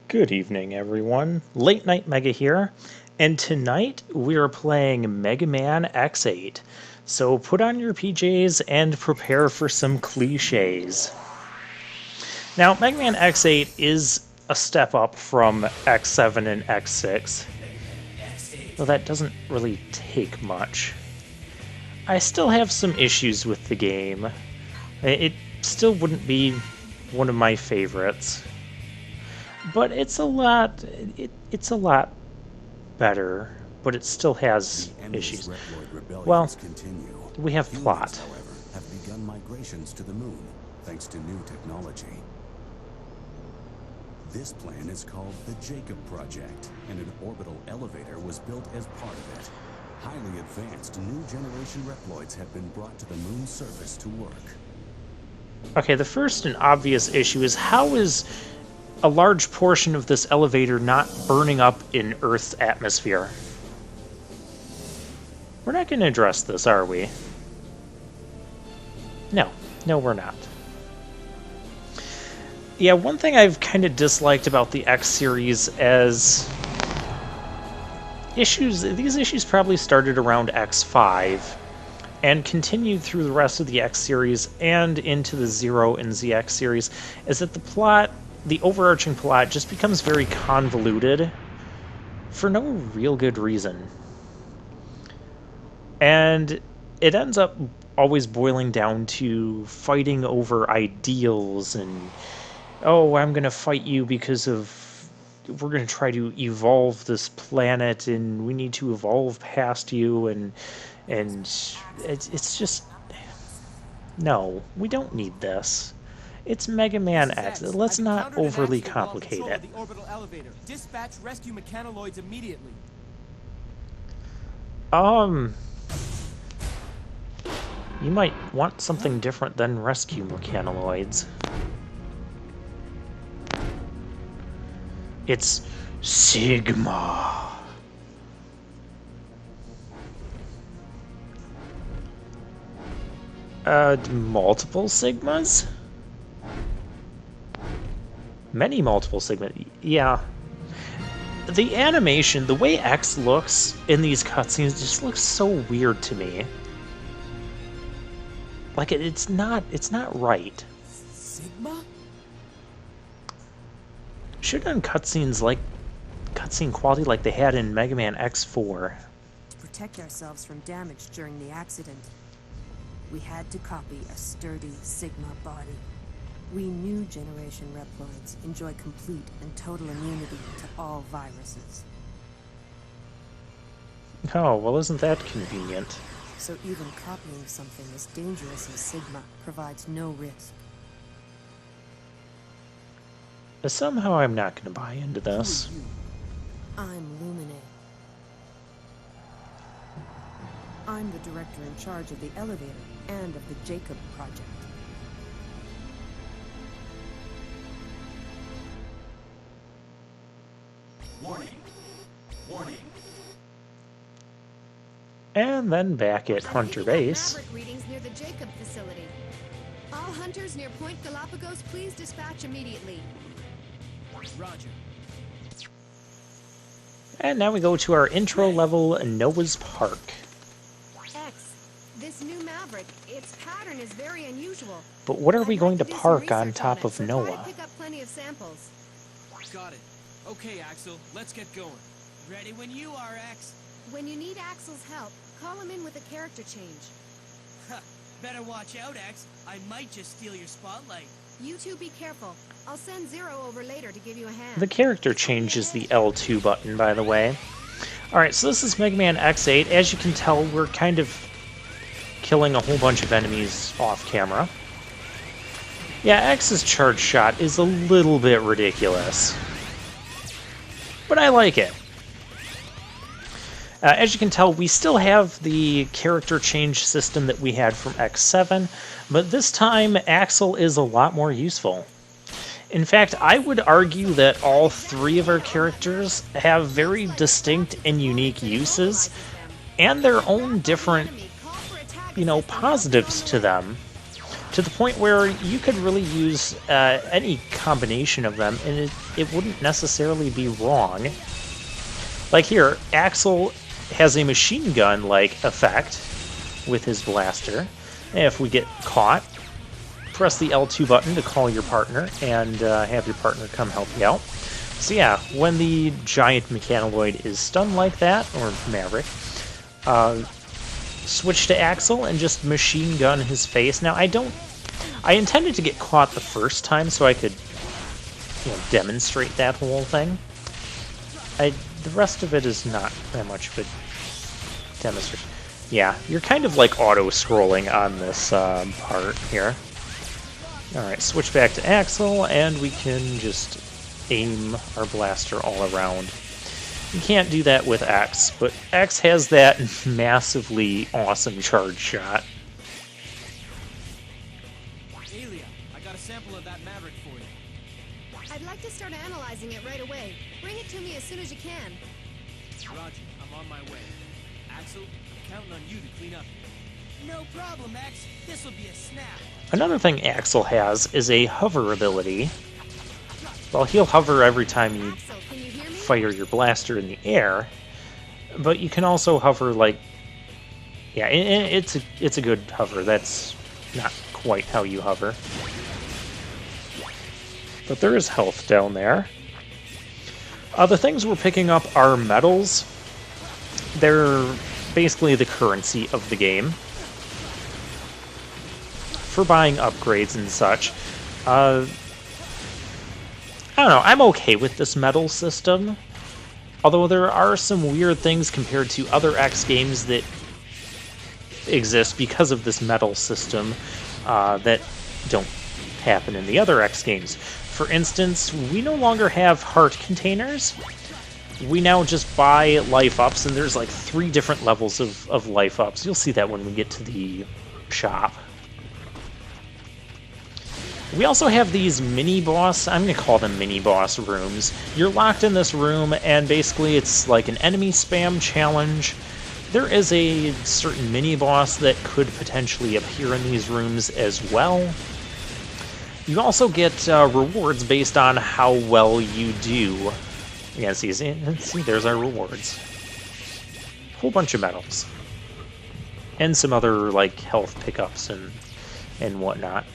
Good evening, everyone. Late Night Mega here, and tonight we are playing Mega Man X8. So put on your PJs and prepare for some cliches. Now, Mega Man X8 is a step up from X7 and X6, though that doesn't really take much. I still have some issues with the game. It still wouldn't be one of my favorites. But it's a lot. It's a lot better, but it still has issues. Well, we have plot. However, have begun migrations to the moon, thanks to new technology. This plan is called the Jacob Project, and an orbital elevator was built as part of it. Highly advanced new generation Reploids have been brought to the moon's surface to work. Okay, the first and obvious issue is how is a large portion of this elevator not burning up in Earth's atmosphere? We're not going to address this, are we? No, we're not. Yeah, one thing I've kind of disliked about the X series as these issues probably started around X5 and continued through the rest of the X series and into the Zero and ZX series, is that the overarching plot just becomes very convoluted for no real good reason. And it ends up always boiling down to fighting over ideals and, oh, I'm going to fight you because we're going to try to evolve this planet and we need to evolve past you, and it's just, no, we don't need this. It's Mega Man X. Let's not overly complicate it. The orbital elevator. Dispatch rescue mechanoids immediately. You might want something different than rescue mechanoids. It's Sigma. Multiple Sigmas? Many multiple Sigma. Yeah. The animation, the way X looks in these cutscenes just looks so weird to me. Like it's not right. Sigma? Should have done cutscene quality like they had in Mega Man X4. To protect ourselves from damage during the accident, we had to copy a sturdy Sigma body. We new generation Reploids enjoy complete and total immunity to all viruses. Oh, well, isn't that convenient? So even copying something as dangerous as Sigma provides no risk. Somehow I'm not going to buy into this. I'm Lumine. I'm the director in charge of the elevator and of the Jacob Project. Warning! Warning! And then back at Hunter Base. Maverick readings near the Jacob facility. All hunters near Point Galapagos, please dispatch immediately. Roger. And now we go to our intro level, Noah's Park. X, this new Maverick, its pattern is very unusual. But what are we I'd going to like do some park on research top it, of so try to Noah? pick up plenty of samples. Got it. Okay, Axel, let's get going. Ready when you are, X. When you need Axel's help, call him in with a character change. Ha, better watch out, X. I might just steal your spotlight. You two be careful. I'll send Zero over later to give you a hand. The character change is the L2 button, by the way. Alright, so this is Mega Man X8. As you can tell, we're kind of killing a whole bunch of enemies off camera. Yeah, X's charge shot is a little bit ridiculous, but I like it. As you can tell, we still have the character change system that we had from X7, but this time Axel is a lot more useful. In fact, I would argue that all three of our characters have very distinct and unique uses, and their own different, positives to them. to the point where you could really use any combination of them, and it wouldn't necessarily be wrong. Like here, Axel has a machine gun-like effect with his blaster. And if we get caught, press the L2 button to call your partner and have your partner come help you out. So yeah, when the giant mechanoid is stunned like that, or Maverick, switch to Axel and just machine gun his face. Now I intended to get caught the first time so I could, demonstrate that whole thing. The rest of it is not that much of a demonstration. Yeah, you're kind of like auto-scrolling on this part here. Alright, switch back to Axel, and we can just aim our blaster all around. You can't do that with X, but X has that massively awesome charge shot. Aelia, I got a sample of that Maverick for you. I'd like to start analyzing it right away. Bring it to me as soon as you can. Roger, I'm on my way. Axel, I'm counting on you to clean up here. No problem, X. This'll be a snap. Another thing Axel has is a hover ability. Well, he'll hover every time you Axel, can you hear me? fire your blaster in the air, but you can also hover like, yeah, it's a good hover. That's not quite how you hover, but there is health down there. The things we're picking up are medals. They're basically the currency of the game for buying upgrades and such. I don't know, I'm okay with this medal system, although there are some weird things compared to other X games that exist because of this medal system that don't happen in the other X games. For instance, we no longer have heart containers. We now just buy life ups, and there's like 3 different levels of life ups. You'll see that when we get to the shop. We also have these mini-boss, I'm going to call them mini-boss rooms. You're locked in this room, and basically it's like an enemy spam challenge. There is a certain mini-boss that could potentially appear in these rooms as well. You also get rewards based on how well you do. Yeah, see, there's our rewards. Whole bunch of medals. And some other, like, health pickups and whatnot.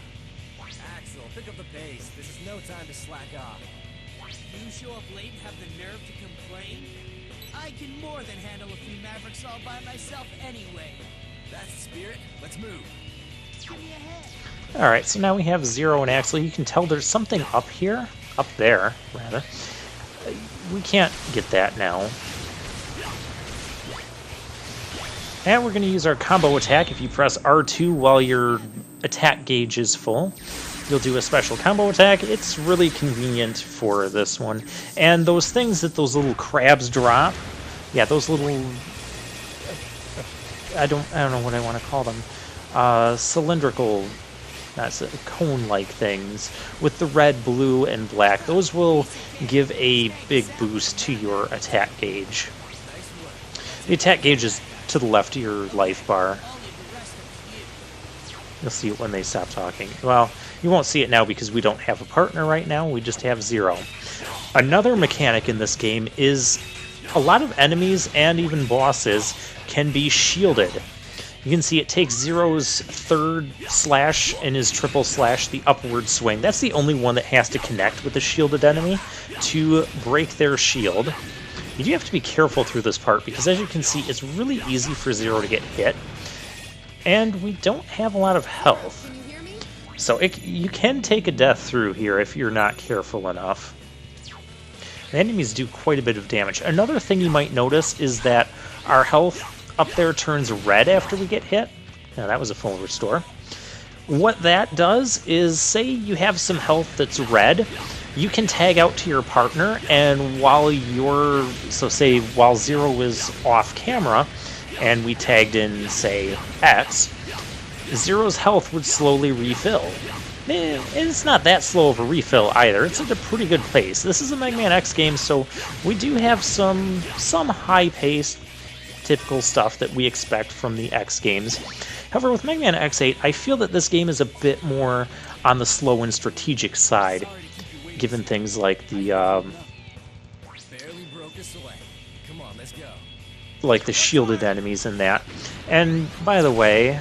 Axel, pick up the pace. This is no time to slack off. You show up late and have the nerve to complain? I can more than handle a few Mavericks all by myself anyway. That's the spirit. Let's move. Give me a hand. Alright, so now we have Zero and Axel. You can tell there's something up here. Up there, rather. We can't get that now. And we're going to use our combo attack. If you press R2 while your attack gauge is full, you'll do a special combo attack. It's really convenient for this one. And those things that those little crabs drop, yeah, those little... I don't know what I want to call them. Cylindrical... That's cone-like things with the red, blue, and black. Those will give a big boost to your attack gauge. The attack gauge is to the left of your life bar. You'll see it when they stop talking. Well, you won't see it now because we don't have a partner right now. We just have Zero. Another mechanic in this game is a lot of enemies and even bosses can be shielded. You can see it takes Zero's third slash and his triple slash, the upward swing. That's the only one that has to connect with the shielded enemy to break their shield. You do have to be careful through this part because, as you can see, it's really easy for Zero to get hit. And we don't have a lot of health. Can you hear me? So you can take a death through here if you're not careful enough. The enemies do quite a bit of damage. Another thing you might notice is that our health up there turns red after we get hit. Now that was a full restore. What that does is, say you have some health that's red, you can tag out to your partner, and while say while Zero is off camera, and we tagged in, say, X, Zero's health would slowly refill. It's not that slow of a refill either. It's at a pretty good pace. This is a Mega Man X game, so we do have some high pace. typical stuff that we expect from the X games. However, with Mega Man X8, I feel that this game is a bit more on the slow and strategic side, given things like the Barely broke us away. Come on, let's go. like the shielded enemies in that. And by the way,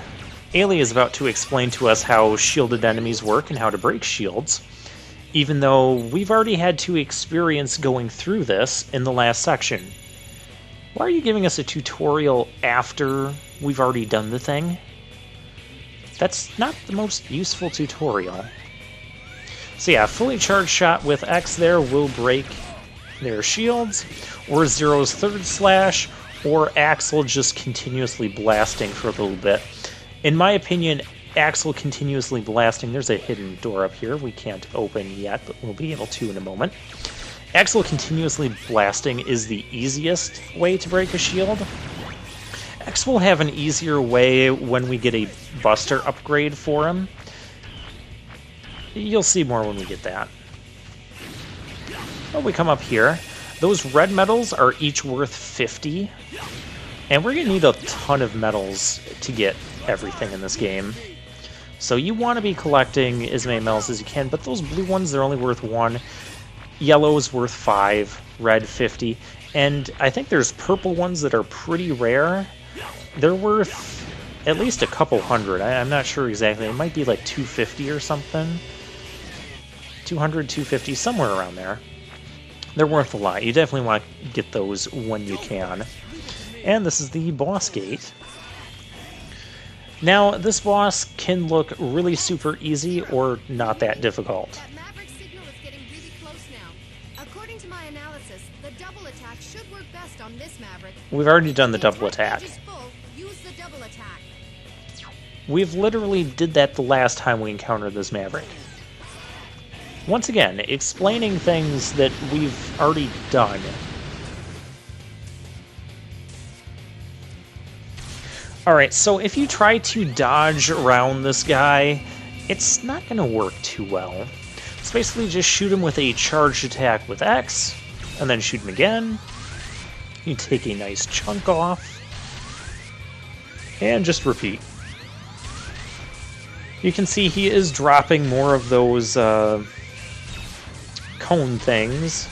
Ailey is about to explain to us how shielded enemies work and how to break shields, even though we've already had to experience going through this in the last section. Why are you giving us a tutorial after we've already done the thing? That's not the most useful tutorial. So yeah, fully charged shot with X there will break their shields, or Zero's third slash, or Axel just continuously blasting for a little bit. In my opinion, Axel continuously blasting, there's a hidden door up here we can't open yet, but we'll be able to in a moment. Axel continuously blasting is the easiest way to break a shield. X will have an easier way when we get a Buster upgrade for him. You'll see more when we get that. Well, we come up here. Those red medals are each worth 50. And we're going to need a ton of medals to get everything in this game. So you want to be collecting as many medals as you can, but those blue ones, they're only worth 1. Yellow is worth 5, red 50. And I think there's purple ones that are pretty rare. They're worth at least a couple hundred. I'm not sure exactly. It might be like 250 or something. 200, 250, somewhere around there. They're worth a lot. You definitely want to get those when you can. And this is the boss gate. Now, this boss can look really super easy or not that difficult. That Maverick signal is getting really close now. According to my analysis, the double attack should work best on this Maverick. We've already done the double attack. Gauge is full, use the double attack. We've literally did that the last time we encountered this Maverick. Once again, explaining things that we've already done. Alright, so if you try to dodge around this guy, it's not going to work too well. It's basically just shoot him with a charged attack with X, and then shoot him again. You take a nice chunk off, and just repeat. You can see he is dropping more of those cone things.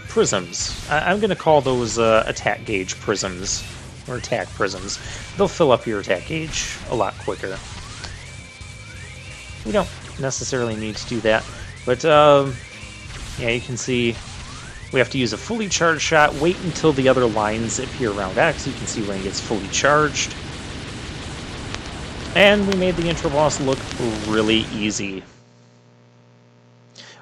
Prisms. I'm going to call those attack gauge prisms. Or attack prisms. They'll fill up your attack gauge a lot quicker. We don't necessarily need to do that. But, yeah, you can see we have to use a fully charged shot. Wait until the other lines appear around X. You can see when it gets fully charged. And we made the intro boss look really easy.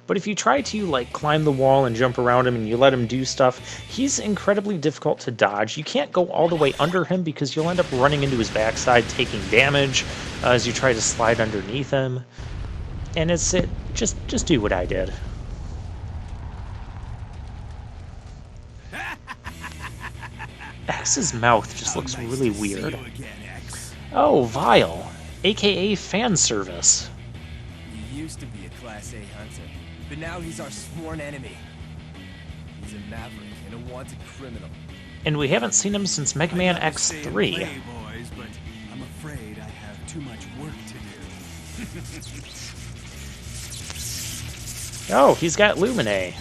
But if you try to, like, climb the wall and jump around him and you let him do stuff, he's incredibly difficult to dodge. You can't go all the way under him because you'll end up running into his backside, taking damage as you try to slide underneath him. And just do what I did. X's mouth just looks really weird. Oh, Vile, aka fan service. He used to be a Class A hunter, but now he's our sworn enemy. He's a maverick and a wanted criminal. And we haven't seen him since Mega Man X3. Boys, but I'm afraid I have too much work to do. Oh, he's got Lumine.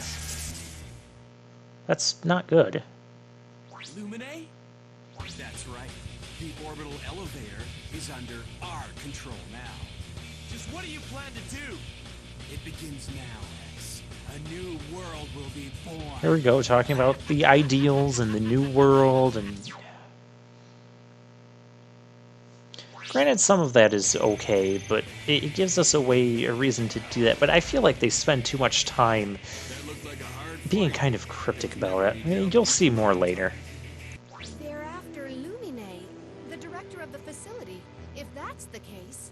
That's not good. Lumine? That's right. The orbital elevator is under our control now. Just what do you plan to do? It begins now, X. A new world will be born. Here we go, talking about the ideals and the new world, and granted, some of that is okay, but it gives us a reason to do that. But I feel like they spend too much time being kind of cryptic about it. I mean, you'll see more later. They're after Lumine, the director of the facility. If that's the case,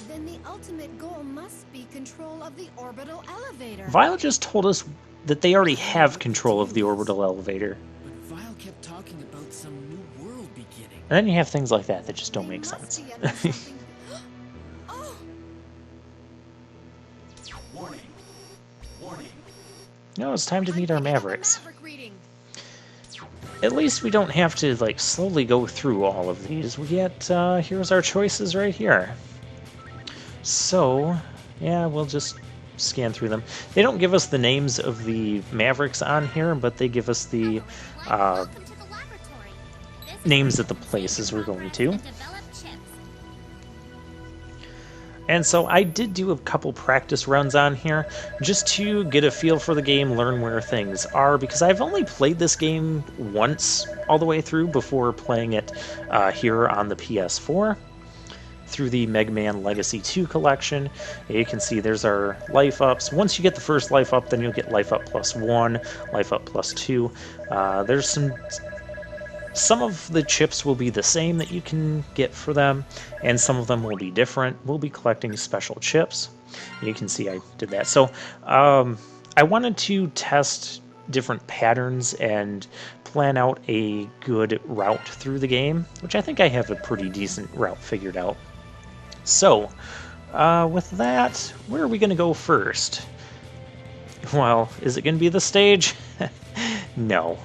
then the ultimate goal must be control of the orbital elevator. Vile just told us that they already have control of the orbital elevator. But Vile kept talking about some new world beginning. And then you have things like that that just don't They make must sense. be under something. Oh! Warning. No, it's time to meet our I'm picking up a Mavericks. Maverick reading. at least we don't have to like slowly go through all of these. We get, here's our choices right here. So, yeah, we'll just scan through them. They don't give us the names of the Mavericks on here, but they give us the names of the places we're going to. And so I did do a couple practice runs on here just to get a feel for the game, learn where things are, because I've only played this game once all the way through before playing it here on the PS4 through the Mega Man Legacy 2 collection. You can see there's our life ups. Once you get the first life up, then you'll get life up +1, life up +2. There's some of the chips will be the same that you can get for them, and some of them will be different. We'll be collecting special chips. You can see I did that. So I wanted to test different patterns and plan out a good route through the game, which I think I have a pretty decent route figured out. So with that, where are we going to go first? Well, is it going to be the stage? No.